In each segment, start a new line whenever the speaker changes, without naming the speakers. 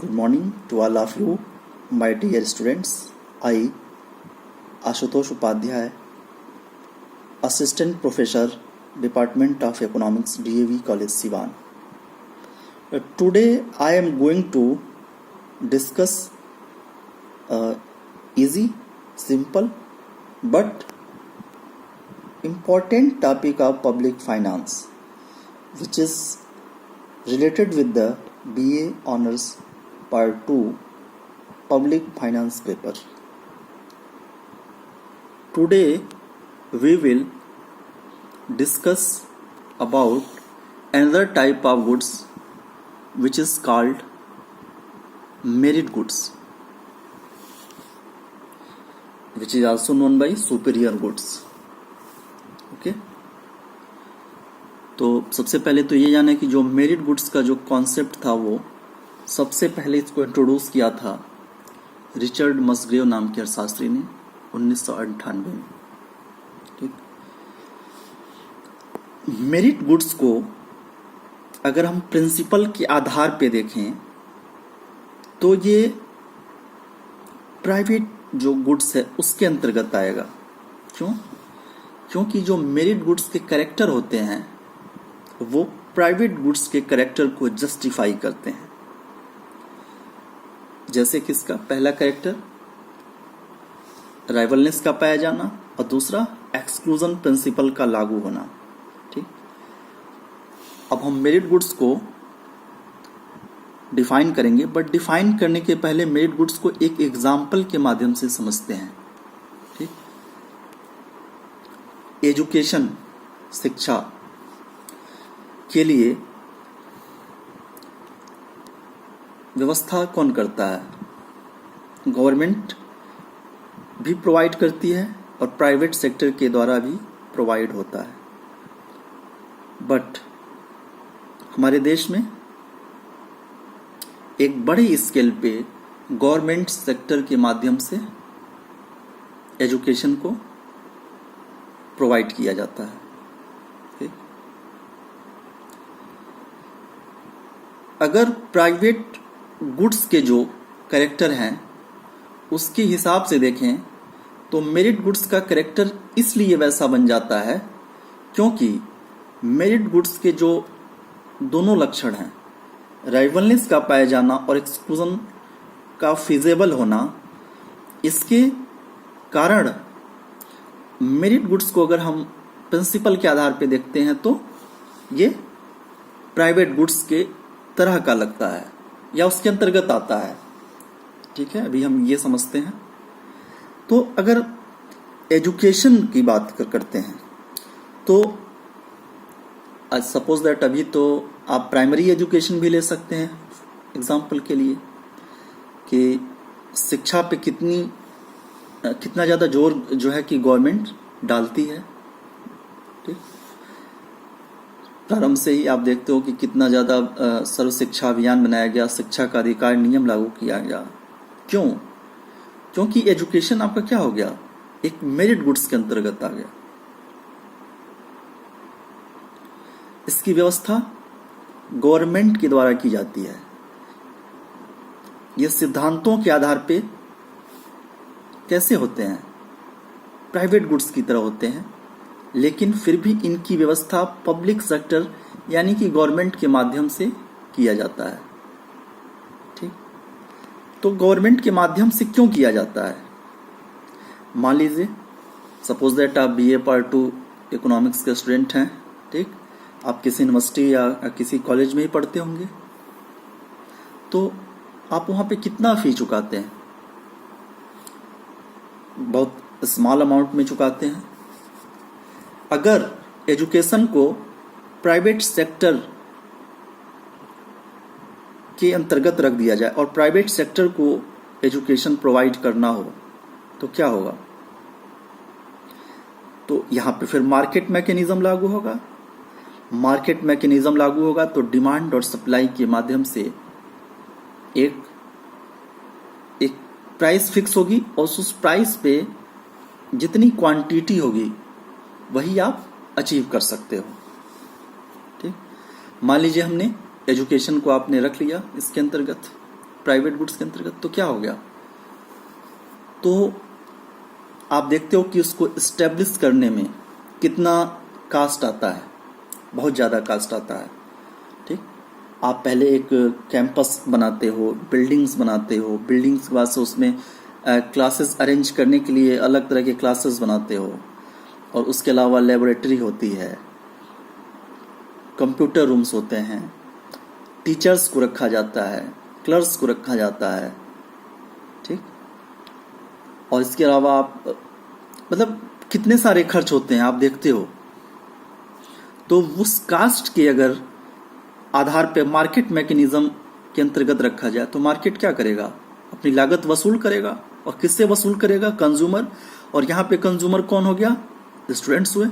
Good morning to all of you, my dear students. I, Ashutosh Upadhyay, Assistant Professor, Department of Economics, DAV College, Siwan. Today I am going to discuss easy, simple, but important topic of public finance, which is related with the BA Honors Part 2 Public Finance paper. Today we will discuss about another type of goods which is called merit goods, which is also known by superior goods. Okay? तो सबसे पहले तो ये जाने कि जो merit goods का जो कॉन्सेप्ट था वो सबसे पहले इसको इंट्रोड्यूस किया था रिचर्ड मसग्रेव नाम के अर्थशास्त्री ने 1998 में. ठीक. मेरिट गुड्स को अगर हम प्रिंसिपल के आधार पे देखें तो ये प्राइवेट जो गुड्स है उसके अंतर्गत आएगा. क्योंकि जो मेरिट गुड्स के कैरेक्टर होते हैं वो प्राइवेट गुड्स के कैरेक्टर को जस्टिफाई करते हैं. जैसे किसका पहला कैरेक्टर राइवलनेस का पाया जाना और दूसरा एक्सक्लूजन प्रिंसिपल का लागू होना. ठीक. अब हम मेरिट गुड्स को डिफाइन करेंगे, बट डिफाइन करने के पहले मेरिट गुड्स को एक एग्जाम्पल के माध्यम से समझते हैं. ठीक. एजुकेशन शिक्षा के लिए व्यवस्था कौन करता है? गवर्नमेंट भी प्रोवाइड करती है और प्राइवेट सेक्टर के द्वारा भी प्रोवाइड होता है. बट हमारे देश में एक बड़ी स्केल पे गवर्नमेंट सेक्टर के माध्यम से एजुकेशन को प्रोवाइड किया जाता है. अगर प्राइवेट गुड्स के जो कैरेक्टर हैं उसके हिसाब से देखें तो मेरिट गुड्स का कैरेक्टर इसलिए वैसा बन जाता है क्योंकि मेरिट गुड्स के जो दोनों लक्षण हैं, राइवलनेस का पाया जाना और एक्सक्लूजन का फिजिबल होना, इसके कारण मेरिट गुड्स को अगर हम प्रिंसिपल के आधार पे देखते हैं तो ये प्राइवेट गुड्स के तरह का लगता है या उसके अंतर्गत आता है. ठीक है, अभी हम ये समझते हैं. तो अगर एजुकेशन की बात करते हैं तो आज सपोज दैट अभी तो आप प्राइमरी एजुकेशन भी ले सकते हैं एग्जाम्पल के लिए कि शिक्षा पे कितना ज़्यादा जोर जो है कि गवर्नमेंट डालती है. ठीक. प्रारंभ से ही आप देखते हो कि कितना ज़्यादा सर्व शिक्षा अभियान बनाया गया, शिक्षा का अधिकार नियम लागू किया गया. क्योंकि एजुकेशन आपका क्या हो गया, एक मेरिट गुड्स के अंतर्गत आ गया. इसकी व्यवस्था गवर्नमेंट के द्वारा की जाती है. ये सिद्धांतों के आधार पे कैसे होते हैं, प्राइवेट गुड्स की तरह होते हैं, लेकिन फिर भी इनकी व्यवस्था पब्लिक सेक्टर यानी कि गवर्नमेंट के माध्यम से किया जाता है. ठीक. तो गवर्नमेंट के माध्यम से क्यों किया जाता है? मान लीजिए सपोज दैट आप BA Part 2 इकोनॉमिक्स के स्टूडेंट हैं. ठीक. आप किसी यूनिवर्सिटी या किसी कॉलेज में ही पढ़ते होंगे, तो आप वहाँ पे कितना फी चुकाते हैं? बहुत स्मॉल अमाउंट में चुकाते हैं. अगर एजुकेशन को प्राइवेट सेक्टर के अंतर्गत रख दिया जाए और प्राइवेट सेक्टर को एजुकेशन प्रोवाइड करना हो तो क्या होगा? तो यहाँ पे फिर मार्केट मैकेनिज्म लागू होगा. मार्केट मैकेनिज्म लागू होगा तो डिमांड और सप्लाई के माध्यम से एक प्राइस फिक्स होगी और उस प्राइस पे जितनी क्वांटिटी होगी वही आप अचीव कर सकते हो. ठीक. मान लीजिए हमने एजुकेशन को आपने रख लिया इसके अंतर्गत, प्राइवेट गुड्स के अंतर्गत, तो क्या हो गया, तो आप देखते हो कि उसको इस्टेब्लिश करने में कितना कास्ट आता है, बहुत ज़्यादा कास्ट आता है। ठीक, आप पहले एक कैंपस बनाते हो, बिल्डिंग्स बनाते हो, बिल्डिंग्स के बाद से उसमें क्लासेस अरेंज करने के लिए अलग तरह के क्लासेस बनाते हो, और उसके अलावा लेबोरेटरी होती है, कंप्यूटर रूम्स होते हैं, टीचर्स को रखा जाता है, क्लर्क्स को रखा जाता है। ठीक, और इसके अलावा आप मतलब कितने सारे खर्च होते हैं आप देखते हो। तो उस कास्ट के अगर आधार पे मार्केट मैकेनिज्म के अंतर्गत रखा जाए तो मार्केट क्या करेगा, अपनी लागत वसूल करेगा, और किससे वसूल करेगा, कंज्यूमर। और यहाँ पे कंज्यूमर कौन हो गया, स्टूडेंट्स हुए।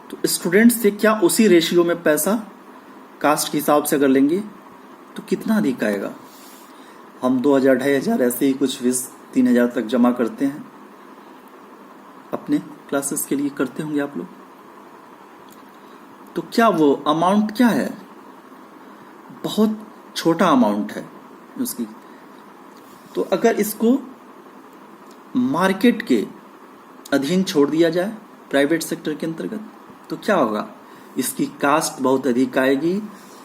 तो स्टूडेंट्स से क्या उसी रेशियो में पैसा कास्ट के हिसाब से अगर लेंगे तो कितना अधिक आएगा। हम 2000 2500 ऐसे ही कुछ फीस 3000 तक जमा करते हैं, अपने क्लासेस के लिए करते होंगे आप लोग। तो क्या वो अमाउंट क्या है, बहुत छोटा अमाउंट है उसकी। तो अगर इसको मार्केट के अधीन छोड़ दिया जाए प्राइवेट सेक्टर के अंतर्गत तो क्या होगा, इसकी कास्ट बहुत अधिक आएगी,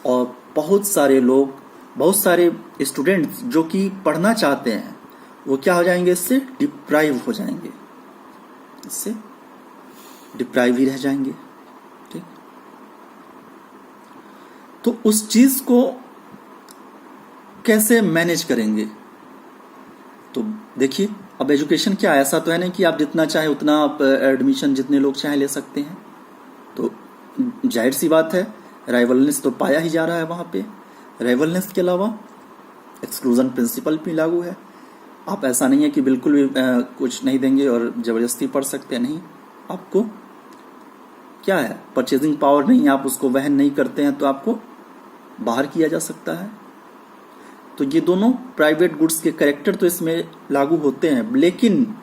और बहुत सारे लोग, बहुत सारे स्टूडेंट्स जो कि पढ़ना चाहते हैं वो क्या हो जाएंगे, इससे डिप्राइव हो जाएंगे, इससे डिप्राइव ही रह जाएंगे। ठीक, तो उस चीज को कैसे मैनेज करेंगे। तो देखिए, अब एजुकेशन क्या है, ऐसा तो है नहीं कि आप जितना चाहे उतना आप एडमिशन जितने लोग चाहे ले सकते हैं। तो जाहिर सी बात है, राइवलनेस तो पाया ही जा रहा है वहाँ पे। राइवलनेस के अलावा एक्सक्लूजन प्रिंसिपल भी लागू है। आप ऐसा नहीं है कि बिल्कुल भी कुछ नहीं देंगे और ज़बरदस्ती पढ़ सकते हैं, नहीं। आपको क्या है, परचेजिंग पावर नहीं, आप उसको वहन नहीं करते हैं तो आपको बाहर किया जा सकता है। तो ये दोनों प्राइवेट गुड्स के कैरेक्टर तो इसमें लागू होते हैं, लेकिन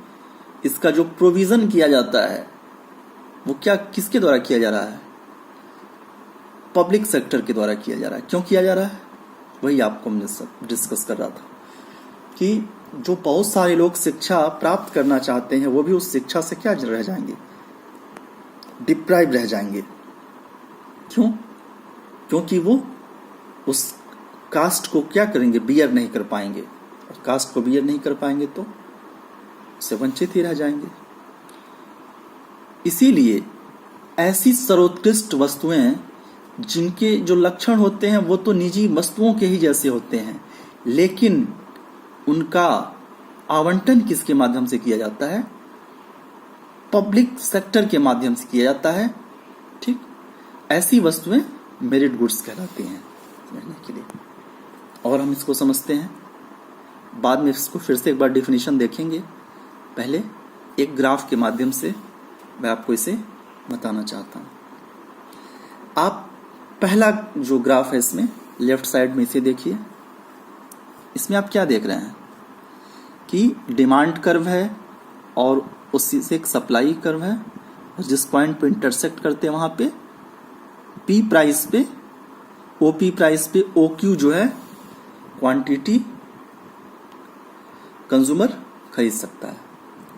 इसका जो प्रोविज़न किया जाता है वो क्या, किसके द्वारा किया जा रहा है, पब्लिक सेक्टर के द्वारा किया जा रहा है। क्यों किया जा रहा है, वही आपको मैं डिस्कस कर रहा था कि जो बहुत सारे लोग शिक्षा प्राप्त करना चाहते हैं वो भी उस शिक्षा से क्या रह जाएंगे, डिप्राइव रह जाएंगे। क्यों, क्योंकि वो उस कास्ट को क्या करेंगे, बियर नहीं कर पाएंगे, और कास्ट को बियर नहीं कर पाएंगे तो उससे वंचित ही रह जाएंगे। इसीलिए ऐसी सर्वोत्कृष्ट वस्तुएं जिनके जो लक्षण होते हैं वो तो निजी वस्तुओं के ही जैसे होते हैं, लेकिन उनका आवंटन किसके माध्यम से किया जाता है, पब्लिक सेक्टर के माध्यम से किया जाता है। ठीक, ऐसी वस्तुएं मेरिट गुड्स कहलाती हैं, समझने के लिए। और हम इसको समझते हैं, बाद में इसको फिर से एक बार डिफिनीशन देखेंगे। पहले एक ग्राफ के माध्यम से मैं आपको इसे बताना चाहता हूँ। आप पहला जो ग्राफ है इसमें लेफ्ट साइड में इसे देखिए। इसमें आप क्या देख रहे हैं कि डिमांड कर्व है और उसी से एक सप्लाई कर्व है, और जिस पॉइंट पे इंटरसेक्ट करते हैं वहां पे पी प्राइस पे, ओपी प्राइस पे ओक्यू जो है क्वांटिटी कंज्यूमर खरीद सकता है।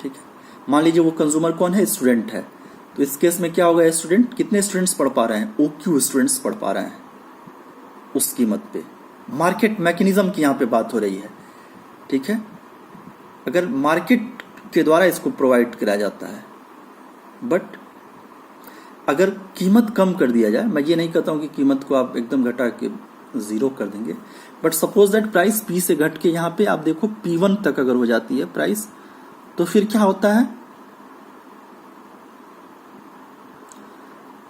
ठीक है, मान लीजिए वो कंज्यूमर कौन है, स्टूडेंट है। तो इस केस में क्या होगा, स्टूडेंट, कितने स्टूडेंट्स पढ़ पा रहे हैं, ओक्यू स्टूडेंट्स पढ़ पा रहे हैं उस कीमत पे। मार्केट मैकेनिज्म की यहाँ पे बात हो रही है। ठीक है, अगर मार्केट के द्वारा इसको प्रोवाइड कराया जाता है, बट अगर कीमत कम कर दिया जाए, मैं ये नहीं कहता हूं कि कीमत को आप एकदम घटा के 0 कर देंगे, but suppose that price P से घट के यहाँ पे आप देखो P1 तक अगर हो जाती है प्राइस, तो फिर क्या होता है,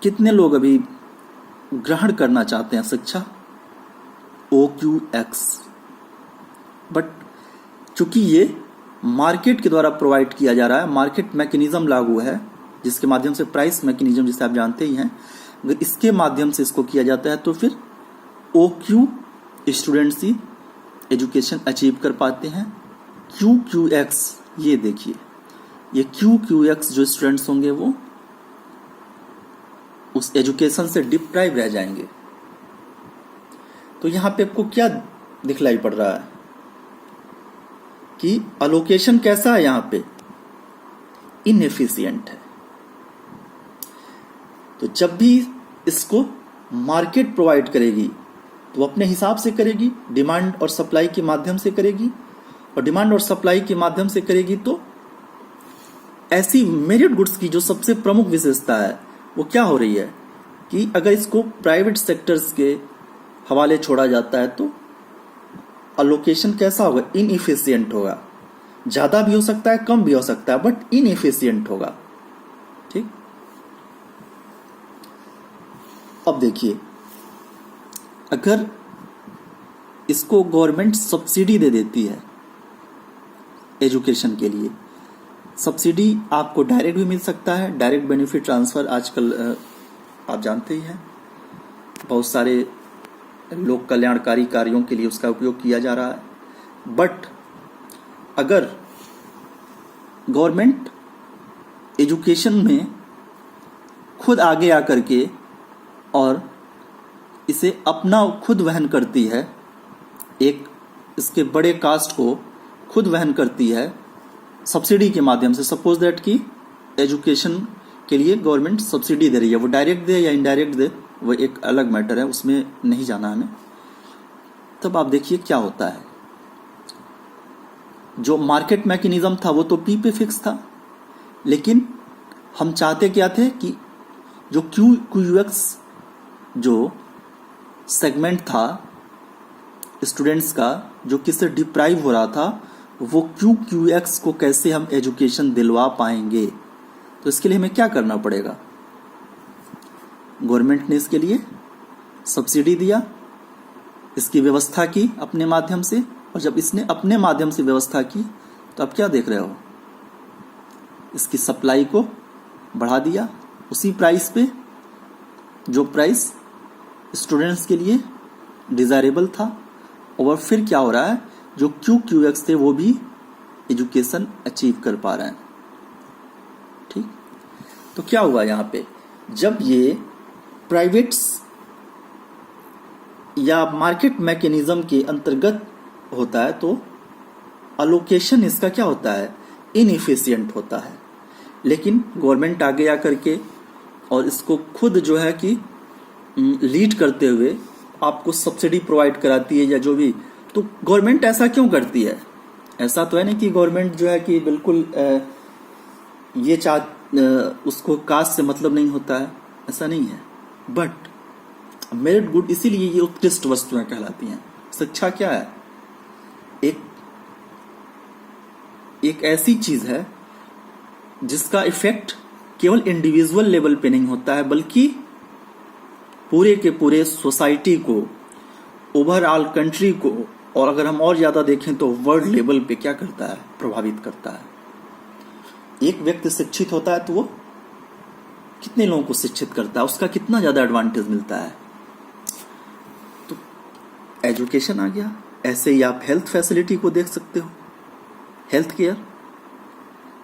कितने लोग अभी ग्रहण करना चाहते हैं शिक्षा, OQX। बट चूंकि ये मार्केट के द्वारा प्रोवाइड किया जा रहा है, मार्केट मैकेनिज्म लागू है, जिसके माध्यम से प्राइस मैकेनिज्म जिसे आप जानते ही हैं, अगर इसके माध्यम से इसको किया जाता है तो फिर OQ स्टूडेंट्स ही एजुकेशन अचीव कर पाते हैं। QQX, ये देखिए, ये QQX जो स्टूडेंट्स होंगे वो उस एजुकेशन से डिप्राइव रह जाएंगे। तो यहाँ पे आपको क्या दिखलाई पड़ रहा है, कि अलोकेशन कैसा है, यहाँ पे इनएफिशिएंट है। तो जब भी इसको मार्केट प्रोवाइड करेगी तो अपने हिसाब से करेगी, डिमांड और सप्लाई के माध्यम से करेगी, और डिमांड और सप्लाई के माध्यम से करेगी। तो ऐसी मेरिट गुड्स की जो सबसे प्रमुख विशेषता है वो क्या हो रही है कि अगर इसको प्राइवेट सेक्टर्स के हवाले छोड़ा जाता है तो अलोकेशन कैसा होगा, इनएफिशिएंट होगा। ज़्यादा भी हो सकता है, कम भी हो सकता है, बट इनएफिशिएंट होगा। ठीक, अब देखिए, अगर इसको गवर्नमेंट सब्सिडी दे देती है एजुकेशन के लिए, सब्सिडी आपको डायरेक्ट भी मिल सकता है, डायरेक्ट बेनिफिट ट्रांसफ़र आजकल आप जानते ही हैं, बहुत सारे लोक कल्याणकारी कार्यों के लिए उसका उपयोग किया जा रहा है। बट अगर गवर्नमेंट एजुकेशन में खुद आगे आकर के और इसे अपना खुद वहन करती है, एक इसके बड़े कास्ट को खुद वहन करती है सब्सिडी के माध्यम से, सपोज दैट कि एजुकेशन के लिए गवर्नमेंट सब्सिडी दे रही है, वो डायरेक्ट दे या इनडायरेक्ट दे वो एक अलग मैटर है, उसमें नहीं जाना हमें। तब आप देखिए क्या होता है, जो मार्केट मैकेनिज्म था वो तो पी पे फिक्स था, लेकिन हम चाहते क्या थे कि जो क्यूएक्स जो सेगमेंट था स्टूडेंट्स का, जो किससे डिप्राइव हो रहा था, वो क्यूएक्स को कैसे हम एजुकेशन दिलवा पाएंगे। तो इसके लिए हमें क्या करना पड़ेगा, गवर्नमेंट ने इसके लिए सब्सिडी दिया, इसकी व्यवस्था की अपने माध्यम से, और जब इसने अपने माध्यम से व्यवस्था की तो आप क्या देख रहे हो, इसकी सप्लाई को बढ़ा दिया उसी प्राइस पे जो प्राइस स्टूडेंट्स के लिए डिज़ायरेबल था। और फिर क्या हो रहा है, जो क्यूएक्स थे वो भी एजुकेशन अचीव कर पा रहे हैं। ठीक, तो क्या हुआ यहाँ पे, जब ये प्राइवेट्स या मार्केट मैकेनिज्म के अंतर्गत होता है तो अलोकेशन इसका क्या होता है, इनएफिशिएंट होता है। लेकिन गवर्नमेंट आगे आकर के और इसको खुद जो है कि लीड करते हुए आपको सब्सिडी प्रोवाइड कराती है या जो भी, तो गवर्नमेंट ऐसा क्यों करती है? ऐसा तो है नहीं कि गवर्नमेंट जो है कि बिल्कुल ये उसको कास्ट से मतलब नहीं होता है, ऐसा नहीं है। बट मेरिट गुड इसीलिए ये उत्कृष्ट वस्तुएं कहलाती हैं। शिक्षा क्या है, एक ऐसी चीज है जिसका इफेक्ट केवल इंडिविजुअल लेवल पे नहीं होता है, बल्कि पूरे के पूरे सोसाइटी को, ओवरऑल कंट्री को, और अगर हम और ज्यादा देखें तो वर्ल्ड लेवल पे क्या करता है, प्रभावित करता है। एक व्यक्ति शिक्षित होता है तो वो कितने लोगों को शिक्षित करता है, उसका कितना ज्यादा एडवांटेज मिलता है। तो एजुकेशन आ गया। ऐसे ही आप हेल्थ फैसिलिटी को देख सकते हो, हेल्थ केयर,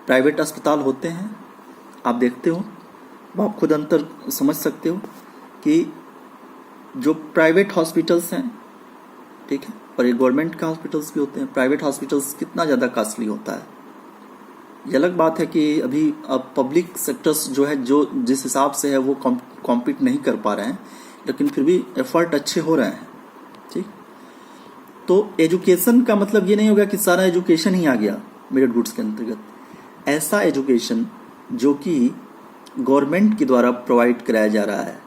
प्राइवेट अस्पताल होते हैं, आप देखते हो, आप खुद अंतर समझ सकते हो कि जो प्राइवेट हॉस्पिटल्स हैं, ठीक है, और ये गवर्नमेंट के हॉस्पिटल्स भी होते हैं, प्राइवेट हॉस्पिटल्स कितना ज़्यादा कॉस्टली होता है। ये अलग बात है कि अभी अब पब्लिक सेक्टर्स जो है, जो जिस हिसाब से है वो कॉम्पीट नहीं कर पा रहे हैं, लेकिन फिर भी एफर्ट अच्छे हो रहे हैं। ठीक, तो एजुकेशन का मतलब ये नहीं होगा कि सारा एजुकेशन ही आ गया मेरिट गुड्स के अंतर्गत। ऐसा एजुकेशन जो कि गवर्नमेंट के द्वारा प्रोवाइड कराया जा रहा है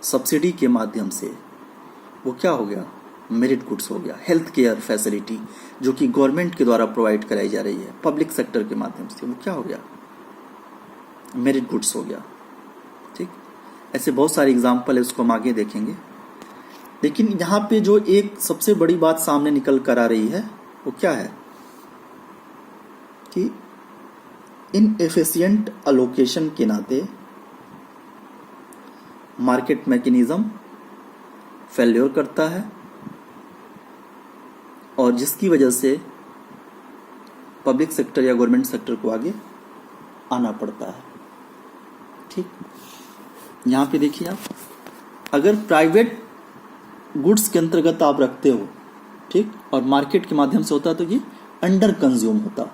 सब्सिडी के माध्यम से, वो क्या हो गया, मेरिट गुड्स हो गया। हेल्थ केयर फैसिलिटी जो कि गवर्नमेंट के द्वारा प्रोवाइड कराई जा रही है पब्लिक सेक्टर के माध्यम से, वो क्या हो गया, मेरिट गुड्स हो गया। ठीक, ऐसे बहुत सारे एग्जाम्पल है, उसको हम आगे देखेंगे। लेकिन यहाँ पे जो एक सबसे बड़ी बात सामने निकल कर आ रही है वो क्या है कि इनएफिशिएंट अलोकेशन के नाते मार्केट मैकेनिज्म फेल्योर करता है, और जिसकी वजह से पब्लिक सेक्टर या गवर्नमेंट सेक्टर को आगे आना पड़ता है। ठीक, यहाँ पे देखिए आप, अगर प्राइवेट गुड्स के अंतर्गत आप रखते हो, ठीक, और मार्केट के माध्यम से होता है तो ये अंडर कंज्यूम होता,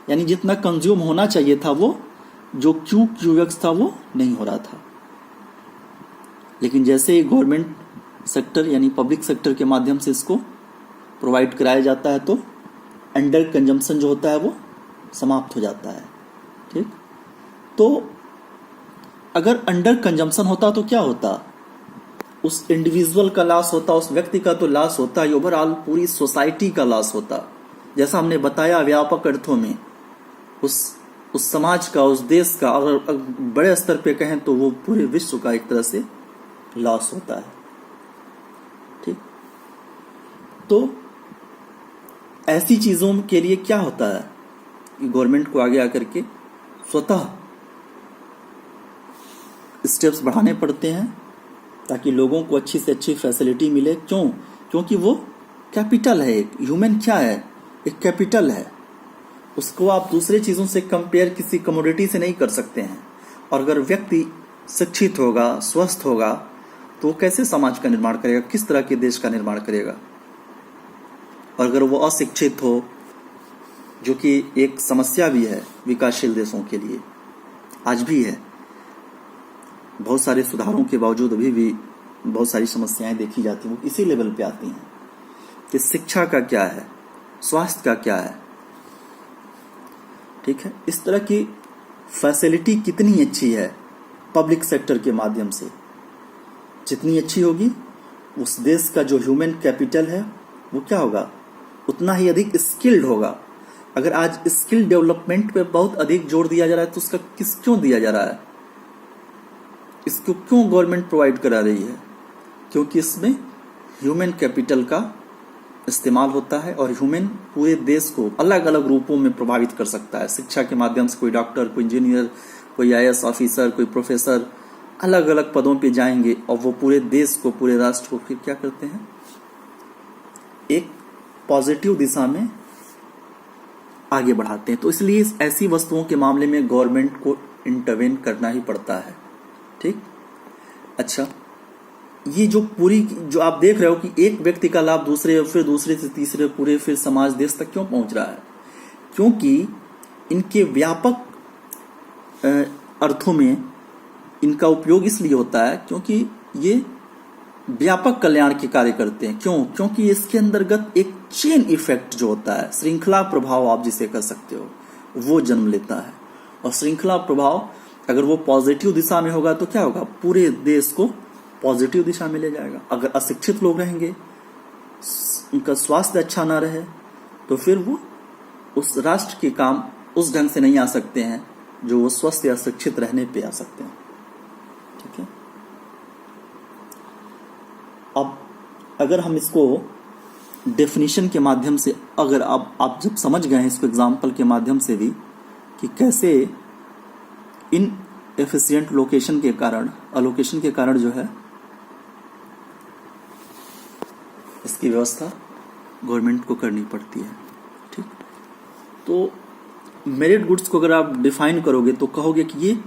यानी जितना कंज्यूम होना चाहिए था वो जो क्यूएक्स था वो नहीं हो रहा था। लेकिन जैसे ही गवर्नमेंट सेक्टर यानी पब्लिक सेक्टर के माध्यम से इसको प्रोवाइड कराया जाता है तो अंडर कंजम्पशन जो होता है वो समाप्त हो जाता है। ठीक, तो अगर अंडर कंजम्पशन होता तो क्या होता, उस इंडिविजुअल का लॉस होता, उस व्यक्ति का तो लॉस होता ही, ओवरऑल पूरी सोसाइटी का लॉस होता। जैसा हमने बताया व्यापक अर्थों में उस समाज का, उस देश का, और बड़े स्तर पे कहें तो वो पूरे विश्व का एक तरह से लॉस होता है। ठीक, तो ऐसी चीजों के लिए क्या होता है कि गवर्नमेंट को आगे आकर के स्वतः स्टेप्स बढ़ाने पड़ते हैं ताकि लोगों को अच्छी से अच्छी फैसिलिटी मिले। क्यों? क्योंकि वो कैपिटल है, एक ह्यूमन क्या है, एक कैपिटल है। उसको आप दूसरे चीजों से कंपेयर किसी कमोडिटी से नहीं कर सकते हैं। और अगर व्यक्ति शिक्षित होगा, स्वस्थ होगा, तो वो कैसे समाज का निर्माण करेगा, किस तरह के देश का निर्माण करेगा। और अगर वो अशिक्षित हो, जो कि एक समस्या भी है विकासशील देशों के लिए, आज भी है, बहुत सारे सुधारों के बावजूद अभी भी बहुत सारी समस्याएं देखी जाती हैं, वो इसी लेवल पे आती हैं कि शिक्षा का क्या है, स्वास्थ्य का क्या है। ठीक है, इस तरह की फैसिलिटी कितनी अच्छी है पब्लिक सेक्टर के माध्यम से, जितनी अच्छी होगी उस देश का जो ह्यूमन कैपिटल है वो क्या होगा, उतना ही अधिक स्किल्ड होगा। अगर आज स्किल डेवलपमेंट पे बहुत अधिक जोर दिया जा रहा है तो उसका क्यों दिया जा रहा है, इसको क्यों गवर्नमेंट प्रोवाइड करा रही है? क्योंकि इसमें ह्यूमन कैपिटल का इस्तेमाल होता है और ह्यूमन पूरे देश को अलग अलग रूपों में प्रभावित कर सकता है। शिक्षा के माध्यम से कोई डॉक्टर, कोई इंजीनियर, कोई आईएएस ऑफिसर, कोई प्रोफेसर अलग अलग पदों पे जाएंगे और वो पूरे देश को, पूरे राष्ट्र को फिर क्या करते हैं, एक पॉजिटिव दिशा में आगे बढ़ाते हैं। तो इसलिए ऐसी वस्तुओं के मामले में गवर्नमेंट को इंटरवेन करना ही पड़ता है। ठीक, अच्छा, ये जो आप देख रहे हो कि एक व्यक्ति का लाभ दूसरे, फिर दूसरे से तीसरे, पूरे फिर समाज, देश तक क्यों पहुंच रहा है? क्योंकि इनके व्यापक अर्थों में इनका उपयोग इसलिए होता है क्योंकि ये व्यापक कल्याण के कार्य करते हैं। क्यों? क्योंकि इसके अंतर्गत एक चेन इफेक्ट जो होता है, श्रृंखला प्रभाव आप जिसे कह सकते हो, वो जन्म लेता है। और श्रृंखला प्रभाव अगर वो पॉजिटिव दिशा में होगा तो क्या होगा, पूरे देश को पॉजिटिव दिशा में ले जाएगा। अगर अशिक्षित लोग रहेंगे, उनका स्वास्थ्य अच्छा ना रहे, तो फिर वो उस राष्ट्र के काम उस ढंग से नहीं आ सकते हैं जो वो स्वस्थ या शिक्षित रहने पे आ सकते हैं। ठीक है, अब अगर हम इसको डेफिनेशन के माध्यम से, अगर आप जब समझ गए हैं इसको एग्जाम्पल के माध्यम से भी कि कैसे इन एफिशिएंट लोकेशन के कारण, अलोकेशन के कारण जो है इसकी व्यवस्था गवर्नमेंट को करनी पड़ती है। ठीक, तो मेरिट गुड्स को अगर आप डिफाइन करोगे तो कहोगे कि ये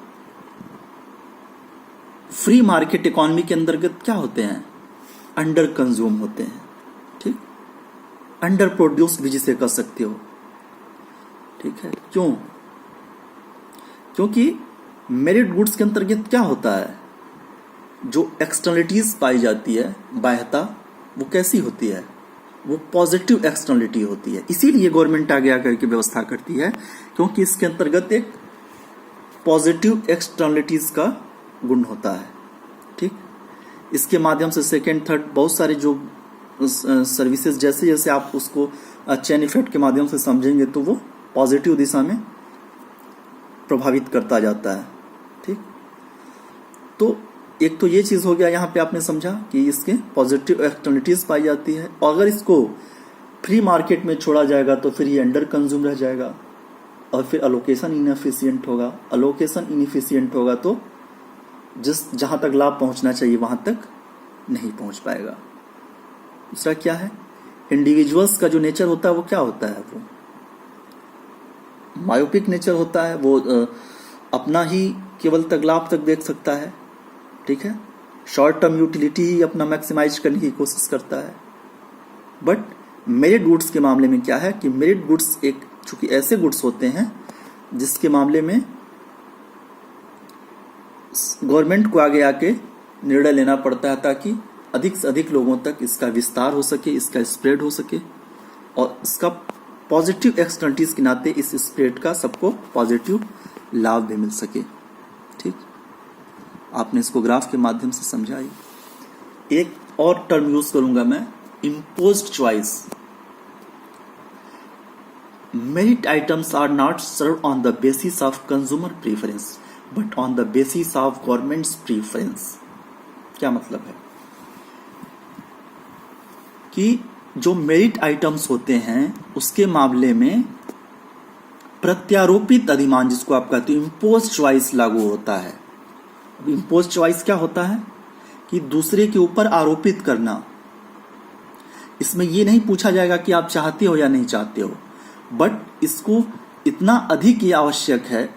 फ्री मार्केट इकोनॉमी के अंतर्गत क्या होते हैं, अंडर कंज्यूम होते हैं। ठीक, अंडर प्रोड्यूस भी जिसे कह सकते हो। ठीक है, क्यों? क्योंकि मेरिट गुड्स के अंतर्गत क्या होता है, जो एक्सटर्नलिटीज पाई जाती है, बाह्यता, वो कैसी होती है, वो पॉजिटिव एक्सटर्नलिटी होती है। इसीलिए गवर्नमेंट आगे आकर के व्यवस्था करती है क्योंकि इसके अंतर्गत एक पॉजिटिव एक्सटर्नलिटीज का गुण होता है। ठीक, इसके माध्यम से सेकेंड, थर्ड, बहुत सारे जो सर्विसेज, जैसे जैसे आप उसको चेन इफेक्ट के माध्यम से समझेंगे तो वो पॉजिटिव दिशा में प्रभावित करता जाता है। ठीक, तो एक तो ये चीज हो गया, यहाँ पे आपने समझा कि इसके पॉजिटिव एक्सटर्नलिटीज पाई जाती है। और अगर इसको फ्री मार्केट में छोड़ा जाएगा तो फिर ये अंडर कंज्यूम रह जाएगा और फिर अलोकेशन इनएफिशिएंट होगा। अलोकेशन इनएफिशिएंट होगा तो जहां तक लाभ पहुंचना चाहिए वहां तक नहीं पहुंच पाएगा। दूसरा क्या है, इंडिविजुअल्स का जो नेचर होता है वो क्या होता है, वो मायोपिक नेचर होता है। वो अपना ही केवल तक लाभ तक देख सकता है। ठीक है, शॉर्ट टर्म यूटिलिटी ही अपना मैक्सिमाइज करने की कोशिश करता है। बट मेरिट गुड्स के मामले में क्या है कि मेरिट गुड्स एक चूंकि ऐसे गुड्स होते हैं जिसके मामले में गवर्नमेंट को आगे आके निर्णय लेना पड़ता है ताकि अधिक से अधिक लोगों तक इसका विस्तार हो सके, इसका स्प्रेड हो सके और इसका पॉजिटिव एक्सटर्नलिटीज के नाते इस स्प्रेड का सबको पॉजिटिव लाभ भी मिल सके। ठीक, आपने इसको ग्राफ के माध्यम से समझाई। एक और टर्म यूज करूंगा मैं, imposed choice. Merit items are not serve on the basis of consumer preference but on the basis of government's preference. क्या मतलब है कि जो मेरिट आइटम्स होते हैं उसके मामले में प्रत्यारोपित अधिमान, जिसको आप कहते हो इम्पोज्ड चॉइस, लागू होता है। इम्पोज्ड चॉइस क्या होता है कि दूसरे के ऊपर आरोपित करना। इसमें यह नहीं पूछा जाएगा कि आप चाहते हो या नहीं चाहते हो, बट इसको इतना अधिक ही आवश्यक है,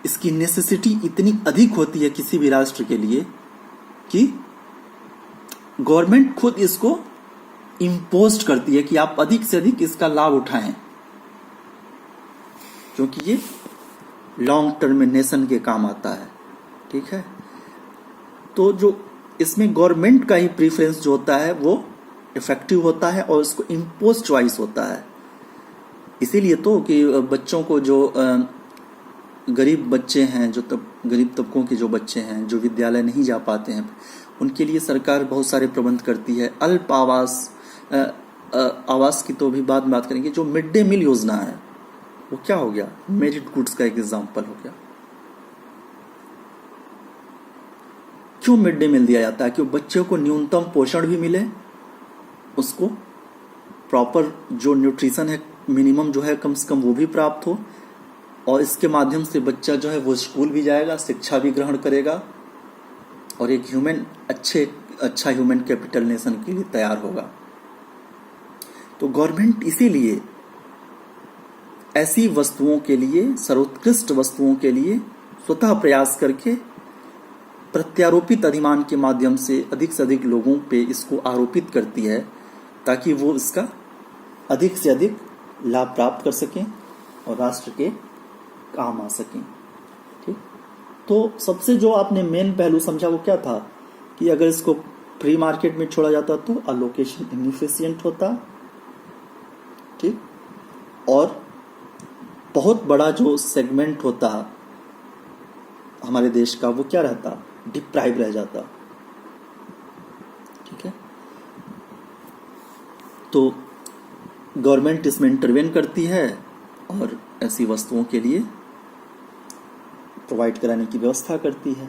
इसकी नेसेसिटी इतनी अधिक होती है किसी भी राष्ट्र के लिए कि गवर्नमेंट खुद इसको इम्पोज करती है कि आप अधिक से अधिक इसका लाभ उठाएं, क्योंकि ये लॉन्ग टर्म में नेशन के काम आता है। ठीक है, तो जो इसमें गवर्नमेंट का ही प्रीफरेंस जो होता है वो इफेक्टिव होता है और इसको इम्पोज चॉइस होता है। इसीलिए तो कि बच्चों को जो गरीब बच्चे हैं, जो गरीब तबकों के जो बच्चे हैं जो विद्यालय नहीं जा पाते हैं, उनके लिए सरकार बहुत सारे प्रबंध करती है। अल्प आवास की तो भी बाद में बात करेंगे। जो मिड डे मील योजना है वो क्या हो गया, मेरिट गुड्स का एक एग्जाम्पल हो गया। क्यों मिड डे मील दिया जाता है? कि बच्चों को न्यूनतम पोषण भी मिले, उसको प्रॉपर जो न्यूट्रिशन है मिनिमम जो है कम से कम वो भी प्राप्त हो, और इसके माध्यम से बच्चा जो है वो स्कूल भी जाएगा, शिक्षा भी ग्रहण करेगा और एक अच्छा ह्यूमन कैपिटल नेशन के लिए तैयार होगा। तो गवर्नमेंट इसीलिए ऐसी वस्तुओं के लिए, सर्वोत्कृष्ट वस्तुओं के लिए स्वतः प्रयास करके प्रत्यारोपित अधिमान के माध्यम से अधिक लोगों पे इसको आरोपित करती है ताकि वो इसका अधिक से अधिक लाभ प्राप्त कर सकें और राष्ट्र के काम आ सकें। ठीक, तो सबसे जो आपने मेन पहलू समझा वो क्या था कि अगर इसको फ्री मार्केट में छोड़ा जाता तो अलोकेशन इनएफिशिएंट होता। ठीक, और बहुत बड़ा जो सेगमेंट होता हमारे देश का वो क्या रहता, डिप्राइव रह जाता। ठीक है, तो गवर्नमेंट इसमें इंटरवेन करती है और ऐसी वस्तुओं के लिए प्रोवाइड कराने की व्यवस्था करती है।